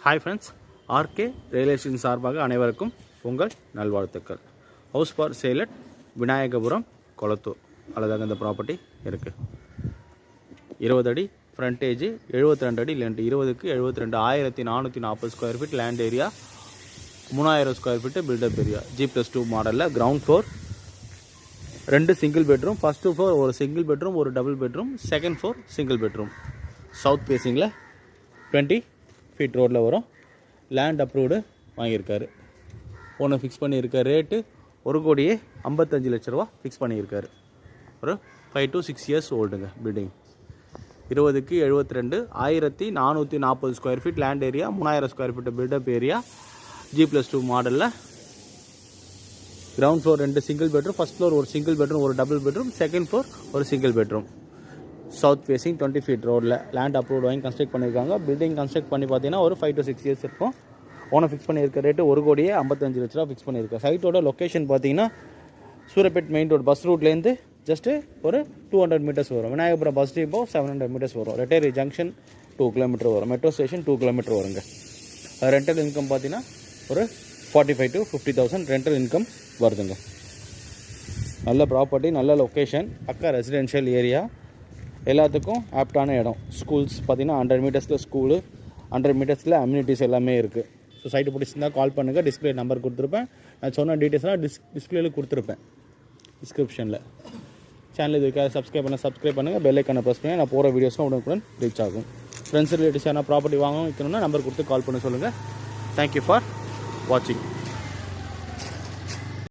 Hi friends, RK real estate சார்பாக அனைவருக்கும் உங்கள் நல்வாழ்த்துக்கள். House for sale at Vinayakapuram, Kolathur. அழகாக இந்த ப்ராப்பர்ட்டி இருக்குது. 20 அடி ஃப்ரண்டேஜ், 72 அடி லேண்ட். 20க்கு 72, 1440 square feet land area, 3000 square feet built up area. G+2 மாடலில் ground floor, 2 single bedroom. First floor ஒரு சிங்கிள் பெட்ரூம், ஒரு double bedroom. Second floor single bedroom. South ஃபேஸிங்கில் 20 ஃபீட் ரோட்டில் வரும். லேண்ட் அப்ரூவ்டு வாங்கியிருக்காரு. ஒன்று ஃபிக்ஸ் பண்ணியிருக்க ரேட்டு 1,55 லட்ச ரூபா ஃபிக்ஸ் பண்ணியிருக்காரு. ஒரு 5 to 6 இயர்ஸ் ஓல்டுங்க பில்டிங். 20க்கு 72, 1440 square feet land area, 3000 square feet built up area. G+2 மாடலில் ground floor 2 single bedroom. First floor ஒரு சிங்கிள் பெட்ரூம், ஒரு டபுள் பெட்ரூம். செகண்ட் ஃப்ளோர் ஒரு single bedroom. South facing 20 feet ரோடில் லேண்ட் அப்ரூவ்ட் வாங்கி construct பண்ணியிருக்காங்க. Building construct பண்ணி பார்த்தீங்கன்னா ஒரு 5 to 6 இயர்ஸ் இருக்கும். ஓனர் ஃபிக்ஸ் பண்ணியிருக்க ரேட்டு 1,55 லட்ச ரூபா ஃபிக்ஸ் பண்ணியிருக்கேன். சைட்டோட லொக்கேஷன் பார்த்தீங்கன்னா சூரப்பேட் மெயின் ரோடு பஸ் ரூட்லேருந்து ஜஸ்ட்டு ஒரு 200 மீட்டர்ஸ் வரும். விநாயகபுரம் பஸ் டிப்போ 700 மீட்டர்ஸ் வரும். ரெட்டேரி ஜங்ஷன் 2 கிலோமீட்டர் வரும். மெட்ரோ ஸ்டேஷன் 2 கிலோமீட்டர் வருங்க. ரெண்டல் இன்கம் பார்த்தீங்கன்னா ஒரு 45,000 to 50,000 ரெண்டல் இன்கம் வருதுங்க. நல்ல ப்ராப்பர்ட்டி, நல்ல லொக்கேஷன், பக்கா ரெசிடென்ஷியல் ஏரியா, எல்லாத்துக்கும் ஆப்டான இடம். ஸ்கூல்ஸ் பார்த்தீங்கன்னா 100 மீட்டர்ஸில் ஸ்கூலு, 100 மீட்டர்ஸில் அம்யூனிட்டிஸ் எல்லாமே இருக்குது. ஸோ சைட்டு பிடிச்சிருந்தால் கால் பண்ணுங்கள். டிஸ்பிளே நம்பர் கொடுத்துருப்பேன். நான் சொன்ன டீட்டெயில்ஸ்லாம் டிஸ்பிளேல கொடுத்துருப்பேன் டிஸ்கிரிப்ஷனில். சேனல் இதுக்காக சப்ஸ்கிரைப் பண்ணுங்கள். பெல் ஐக்கானை ப்ரெஸ் பண்ணி நான் போகிற வீடியோஸ்லாம் உடனுக்குடன் ரீச் ஆகும். ஃப்ரெண்ட்ஸ் ரிலேட்டிவ்ஸ் யாரா ப்ராப்பர்ட்டி வாங்கணும் வைக்கணும்னா நம்பர் கொடுத்து கால் பண்ண சொல்லுங்கள். தேங்க்யூ ஃபார் வாட்சிங்.